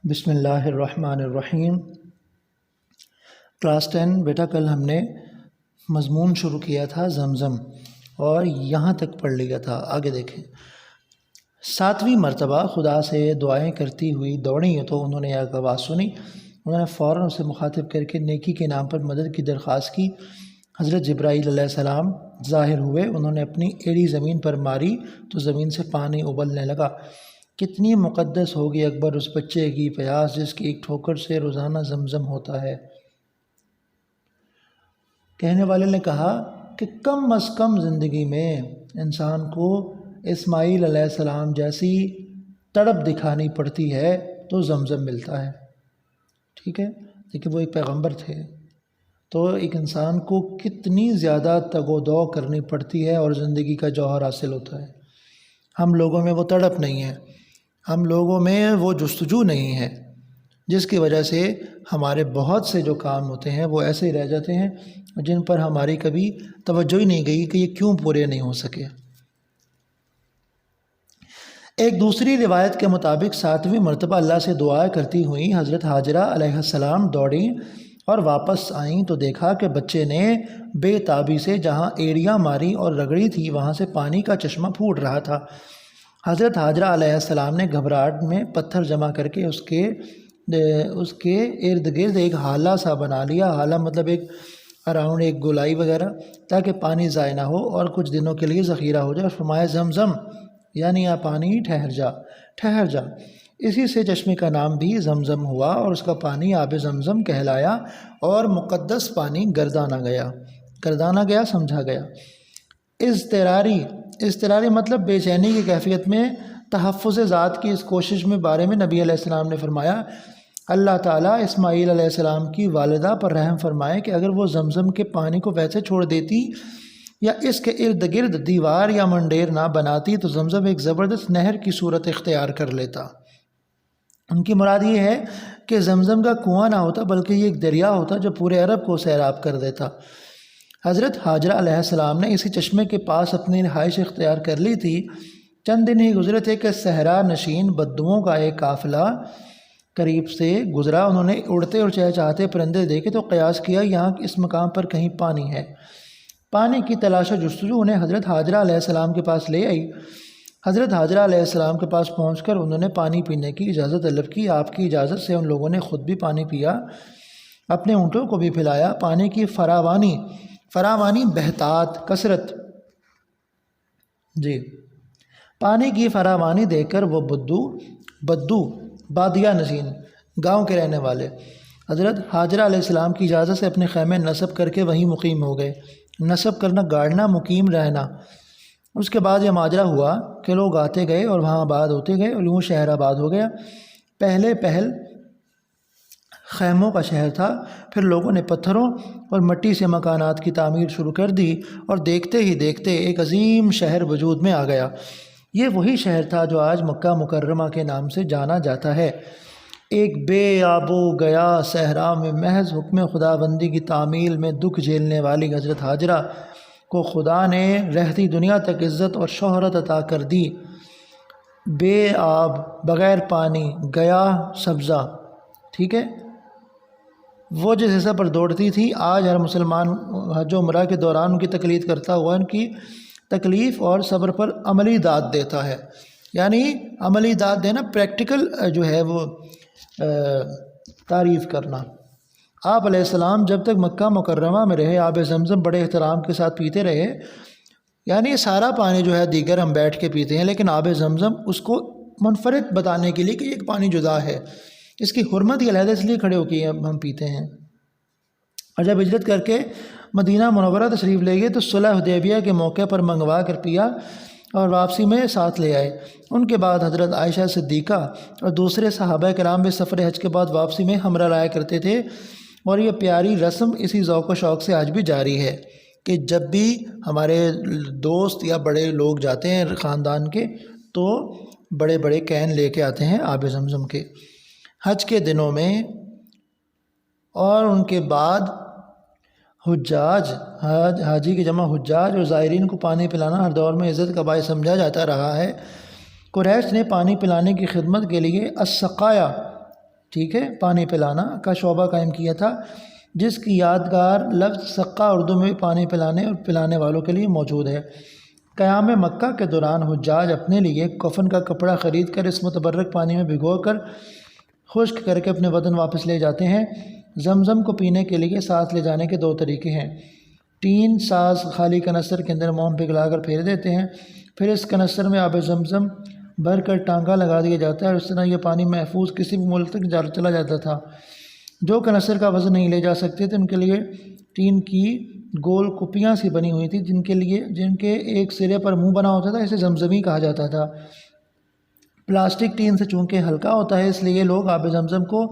بسم اللہ الرحمن الرحیم۔ کلاس 10 بیٹا کل ہم نے مضمون شروع کیا تھا زمزم اور یہاں تک پڑھ لیا تھا۔ آگے دیکھیں، 7ویں مرتبہ خدا سے دعائیں کرتی ہوئی دوڑیں تو انہوں نے ایک آواز سنی۔ انہوں نے فوراً اسے مخاطب کر کے نیکی کے نام پر مدد کی درخواست کی۔ حضرت جبرائیل علیہ السلام ظاہر ہوئے۔ انہوں نے اپنی ایڑی زمین پر ماری تو زمین سے پانی ابلنے لگا۔ کتنی مقدس ہوگی اکبر اس بچے کی پیاس جس کی ایک ٹھوکر سے روزانہ زمزم ہوتا ہے۔ کہنے والے نے کہا کہ کم از کم زندگی میں انسان کو اسماعیل علیہ السلام جیسی تڑپ دکھانی پڑتی ہے تو زمزم ملتا ہے۔ ٹھیک ہے، لیکن وہ ایک پیغمبر تھے، تو ایک انسان کو کتنی زیادہ تگ و دو کرنی پڑتی ہے اور زندگی کا جوہر حاصل ہوتا ہے۔ ہم لوگوں میں وہ تڑپ نہیں ہے، ہم لوگوں میں وہ جستجو نہیں ہے، جس کی وجہ سے ہمارے بہت سے جو کام ہوتے ہیں وہ ایسے ہی رہ جاتے ہیں جن پر ہماری کبھی توجہ ہی نہیں گئی کہ یہ کیوں پورے نہیں ہو سکے۔ ایک دوسری روایت کے مطابق 7ویں مرتبہ اللہ سے دعا کرتی ہوئیں حضرت حاجرہ علیہ السلام دوڑیں اور واپس آئیں تو دیکھا کہ بچے نے بے تابی سے جہاں ایڑیاں ماری اور رگڑی تھی وہاں سے پانی کا چشمہ پھوٹ رہا تھا۔ حضرت حاجرہ علیہ السلام نے گھبراہٹ میں پتھر جمع کر کے اس کے ارد گرد ایک حالہ سا بنا لیا۔ حالہ مطلب ایک اراؤنڈ ایک گولائی وغیرہ، تاکہ پانی ضائع نہ ہو اور کچھ دنوں کے لیے ذخیرہ ہو جائے۔ فرمایا زمزم، یعنی یہ پانی ٹھہر جا۔ اسی سے چشمے کا نام بھی زمزم ہوا اور اس کا پانی آب زمزم کہلایا اور مقدس پانی گردانا گیا سمجھا گیا۔ اضطراری مطلب بے چینی کی کیفیت میں تحفظ ذات کی اس کوشش میں بارے میں نبی علیہ السلام نے فرمایا، اللہ تعالیٰ اسماعیل علیہ السلام کی والدہ پر رحم فرمائے کہ اگر وہ زمزم کے پانی کو ویسے چھوڑ دیتی یا اس کے ارد گرد دیوار یا منڈیر نہ بناتی تو زمزم ایک زبردست نہر کی صورت اختیار کر لیتا۔ ان کی مراد یہ ہے کہ زمزم کا کنواں نہ ہوتا بلکہ یہ ایک دریا ہوتا جو پورے عرب کو سیراب کر دیتا۔ حضرت حاجرہ علیہ السلام نے اسی چشمے کے پاس اپنی رہائش اختیار کر لی تھی۔ چند دن ہی گزرے تھے کہ صحرا نشین بدوؤں کا ایک قافلہ قریب سے گزرا۔ انہوں نے اڑتے اور چہچہاتے پرندے دیکھے تو قیاس کیا یہاں اس مقام پر کہیں پانی ہے۔ پانی کی تلاش و جستجو انہیں حضرت حاجرہ علیہ السلام کے پاس لے آئی۔ حضرت حاجرہ علیہ السلام کے پاس پہنچ کر انہوں نے پانی پینے کی اجازت طلب کی۔ آپ کی اجازت سے ان لوگوں نے خود بھی پانی پیا، اپنے اونٹوں کو بھی پلایا۔ پانی کی فراوانی بہتات کثرت پانی کی فراوانی دیکھ کر وہ بدو بادیہ نشین گاؤں کے رہنے والے حضرت حاجرہ علیہ السلام کی اجازت سے اپنے خیمے نصب کر کے وہیں مقیم ہو گئے۔ نصب کرنا گاڑنا، مقیم رہنا۔ اس کے بعد یہ ماجرا ہوا کہ لوگ آتے گئے اور وہاں آباد ہوتے گئے اور یوں شہر آباد ہو گیا۔ پہل خیموں کا شہر تھا، پھر لوگوں نے پتھروں اور مٹی سے مکانات کی تعمیر شروع کر دی اور دیکھتے ہی دیکھتے ایک عظیم شہر وجود میں آ گیا۔ یہ وہی شہر تھا جو آج مکہ مکرمہ کے نام سے جانا جاتا ہے۔ ایک بے آب و گیا صحرا میں محض حکم خداوندی کی تعمیل میں دکھ جھیلنے والی حضرت حاجرہ کو خدا نے رہتی دنیا تک عزت اور شہرت عطا کر دی۔ بے آب، بغیر پانی، گیا سبزہ، ٹھیک ہے، وہ جس حصہ پر دوڑتی تھی آج ہر مسلمان حج و عمرہ کے دوران ان کی تقلید کرتا ہوا ان کی تکلیف اور صبر پر عملی داد دیتا ہے۔ یعنی عملی داد دینا، پریکٹیکل جو ہے وہ تعریف کرنا۔ آپ علیہ السلام جب تک مکہ مکرمہ میں رہے آب زمزم بڑے احترام کے ساتھ پیتے رہے۔ یعنی سارا پانی جو ہے دیگر ہم بیٹھ کے پیتے ہیں، لیکن آب زمزم اس کو منفرد بتانے کے لیے کہ ایک پانی جدا ہے، اس کی حرمت ہی علیحدہ اس لیے کھڑے ہو کے ہم پیتے ہیں۔ اور جب ہجرت کر کے مدینہ منورہ تشریف لے گئے تو صلح حدیبیہ کے موقع پر منگوا کر پیا اور واپسی میں ساتھ لے آئے۔ ان کے بعد حضرت عائشہ صدیقہ اور دوسرے صحابہ کرام بھی سفر حج کے بعد واپسی میں ہمراہ لایا کرتے تھے، اور یہ پیاری رسم اسی ذوق و شوق سے آج بھی جاری ہے کہ جب بھی ہمارے دوست یا بڑے لوگ جاتے ہیں خاندان کے تو بڑے بڑے کین لے کے آتے ہیں آب زمزم کے حج کے دنوں میں۔ اور ان کے بعد حاجی کی جمع حجاج اور زائرین کو پانی پلانا ہر دور میں عزت کا باعث سمجھا جاتا رہا ہے۔ قریش نے پانی پلانے کی خدمت کے لیے السقایا ٹھیک ہے، پانی پلانا کا شعبہ قائم کیا تھا، جس کی یادگار لفظ سقا اردو میں پانی پلانے اور پلانے والوں کے لیے موجود ہے۔ قیام مکہ کے دوران حجاج اپنے لیے کفن کا کپڑا خرید کر اس متبرک پانی میں بھگو کر خشک کر کے اپنے وطن واپس لے جاتے ہیں۔ زمزم کو پینے کے لیے ساتھ لے جانے کے دو طریقے ہیں۔ ٹین ساز خالی کنستر کے اندر موم پگھلا کر پھیر دیتے ہیں، پھر اس کنستر میں آب زمزم بھر کر ٹانکا لگا دیا جاتا ہے، اور اس طرح یہ پانی محفوظ کسی بھی ملک تک چلا جاتا تھا۔ جو کنستر کا وزن نہیں لے جا سکتے تھے ان کے لیے ٹین کی گول کپیاں سی بنی ہوئی تھی، جن کے ایک سرے پر منہ بنا ہوتا تھا، اسے زمزمی کہا جاتا تھا۔ پلاسٹک ٹین سے چونکہ ہلکا ہوتا ہے، اس لیے لوگ آب زمزم کو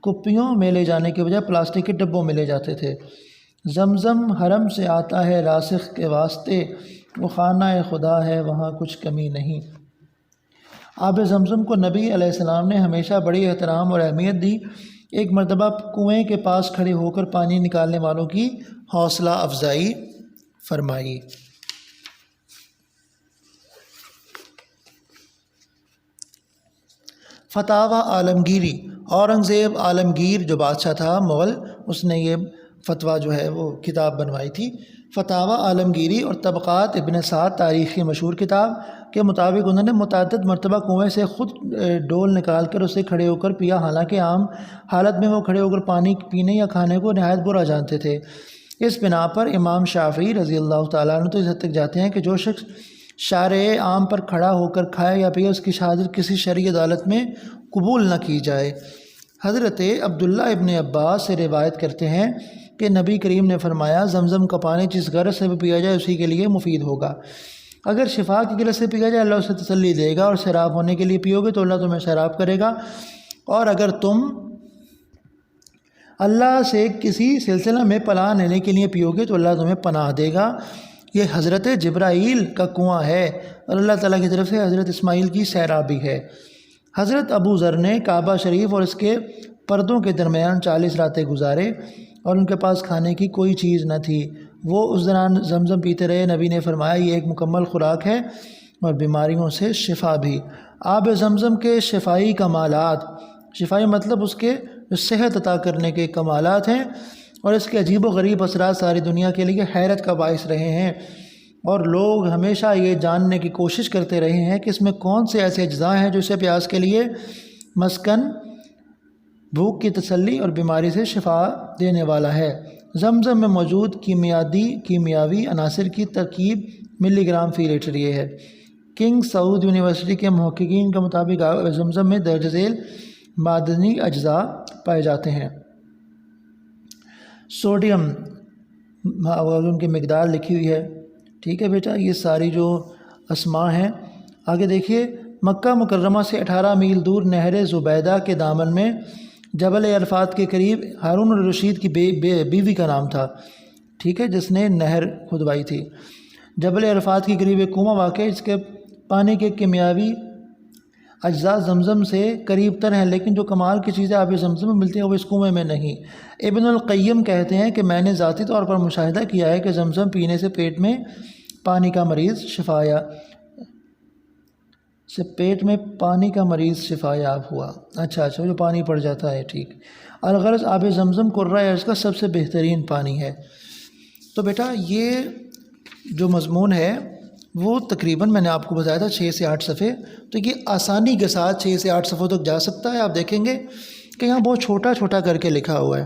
کپیوں میں لے جانے کے بجائے پلاسٹک کے ڈبوں میں لے جاتے تھے۔ زمزم حرم سے آتا ہے راسخ کے واسطے، وہ خانہ خدا ہے وہاں کچھ کمی نہیں۔ آب زمزم کو نبی علیہ السلام نے ہمیشہ بڑی احترام اور اہمیت دی۔ ایک مرتبہ کنویں کے پاس کھڑے ہو کر پانی نکالنے والوں کی حوصلہ افزائی فرمائی۔ فتاوی عالمگیری، اورنگزیب عالمگیر جو بادشاہ تھا مغل، اس نے یہ فتویٰ جو ہے وہ کتاب بنوائی تھی۔ فتاوی عالمگیری اور طبقات ابن سعد تاریخ کی مشہور کتاب کے مطابق انہوں نے متعدد مرتبہ کنویں سے خود ڈول نکال کر اسے کھڑے ہو کر پیا، حالانکہ عام حالت میں وہ کھڑے ہو کر پانی پینے یا کھانے کو نہایت برا جانتے تھے۔ اس بنا پر امام شافعی رضی اللہ تعالیٰ عنہ تو اس حد تک جاتے ہیں کہ جو شخص شارع عام پر کھڑا ہو کر کھائے یا پیے، اس کی شہادت کسی شرعی عدالت میں قبول نہ کی جائے۔ حضرت عبداللہ ابن عباس سے روایت کرتے ہیں کہ نبی کریم نے فرمایا، زمزم کا پانی جس غرض سے بھی پیا جائے اسی کے لیے مفید ہوگا۔ اگر شفا کی غرض سے پیا جائے اللہ اسے تسلی دے گا، اور سیراب ہونے کے لیے پیو گے تو اللہ تمہیں سیراب کرے گا، اور اگر تم اللہ سے کسی سلسلہ میں پناہ لینے کے لیے پیو گے تو اللہ تمہیں پناہ دے گا۔ یہ حضرت جبرائیل کا کنواں ہے اور اللہ تعالیٰ کی طرف سے حضرت اسماعیل کی سیرابی ہے۔ حضرت ابو ذر نے کعبہ شریف اور اس کے پردوں کے درمیان 40 راتیں گزارے اور ان کے پاس کھانے کی کوئی چیز نہ تھی۔ وہ اس دوران زمزم پیتے رہے۔ نبی نے فرمایا یہ ایک مکمل خوراک ہے اور بیماریوں سے شفا بھی۔ آب زمزم کے شفائی کمالات، شفائی مطلب اس کے صحت عطا کرنے کے کمالات ہیں، اور اس کے عجیب و غریب اثرات ساری دنیا کے لیے حیرت کا باعث رہے ہیں، اور لوگ ہمیشہ یہ جاننے کی کوشش کرتے رہے ہیں کہ اس میں کون سے ایسے اجزاء ہیں جو اسے پیاس کے لیے مسکن، بھوک کی تسلی اور بیماری سے شفا دینے والا ہے۔ زمزم میں موجود کیمیاوی عناصر کی ترکیب ملی گرام فی لیٹر یہ ہے۔ کنگ سعود یونیورسٹی کے محققین کے مطابق زمزم میں درج ذیل معدنی اجزاء پائے جاتے ہیں۔ سوڈیم ان کی مقدار لکھی ہوئی ہے، ٹھیک ہے بیٹا، یہ ساری جو اسماء ہیں۔ آگے دیکھیے، مکہ مکرمہ سے 18 میل دور نہر زبیدہ کے دامن میں جبل عرفات کے قریب ہارون الرشید کی بیوی کا نام تھا، ٹھیک ہے، جس نے نہر کھدوائی تھی۔ جبل عرفات کے قریب ایک کنواں واقع ہے، اس کے پانی کے کیمیاوی اجزاء زمزم سے قریب تر ہیں، لیکن جو کمال کی چیزیں آب زمزم میں ملتی ہیں وہ اس کنویں میں نہیں۔ ابن القیم کہتے ہیں کہ میں نے ذاتی طور پر مشاہدہ کیا ہے کہ زمزم پینے سے پیٹ میں پانی کا مریض شفا یاب ہوا۔ اچھا جو پانی پڑ جاتا ہے، ٹھیک۔ الغرض آب زمزم قرۂ ارض کا سب سے بہترین پانی ہے۔ تو بیٹا یہ جو مضمون ہے وہ تقریباً میں نے آپ کو بتایا تھا 6 سے 8 صفحے، تو یہ آسانی کے ساتھ 6 سے 8 صفحوں تک جا سکتا ہے۔ آپ دیکھیں گے کہ یہاں بہت چھوٹا چھوٹا کر کے لکھا ہوا ہے،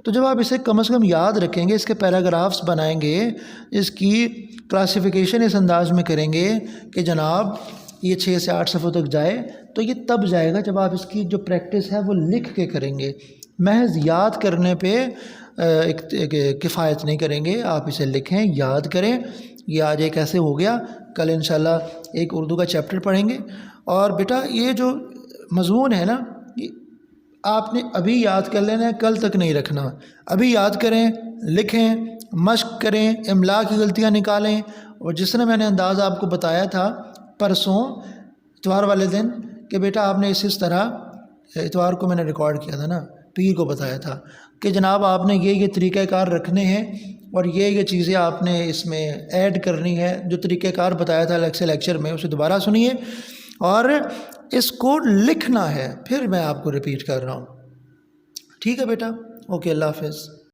تو جب آپ اسے کم از کم یاد رکھیں گے، اس کے پیراگرافس بنائیں گے، اس کی کلاسیفیکیشن اس انداز میں کریں گے کہ جناب یہ 6 سے 8 صفحوں تک جائے، تو یہ تب جائے گا جب آپ اس کی جو پریکٹس ہے وہ لکھ کے کریں گے۔ محض یاد کرنے پہ کفایت نہیں کریں گے، آپ اسے لکھیں، یاد کریں۔ یہ آج ایک ایسے ہو گیا، کل انشاءاللہ ایک اردو کا چیپٹر پڑھیں گے۔ اور بیٹا یہ جو مضمون ہے نا، آپ نے ابھی یاد کر لینا ہے، کل تک نہیں رکھنا۔ ابھی یاد کریں، لکھیں، مشق کریں، املا کی غلطیاں نکالیں، اور جس طرح میں نے انداز آپ کو بتایا تھا پرسوں اتوار والے دن کہ بیٹا آپ نے اس طرح، اتوار کو میں نے ریکارڈ کیا تھا نا، پیر کو بتایا تھا کہ جناب آپ نے یہ طریقہ کار رکھنے ہیں، اور یہ چیزیں آپ نے اس میں ایڈ کرنی ہے۔ جو طریقہ کار بتایا تھا لیکچر میں اسے دوبارہ سنیے، اور اس کو لکھنا ہے۔ پھر میں آپ کو ریپیٹ کر رہا ہوں، ٹھیک ہے بیٹا، اوکے، اللہ حافظ۔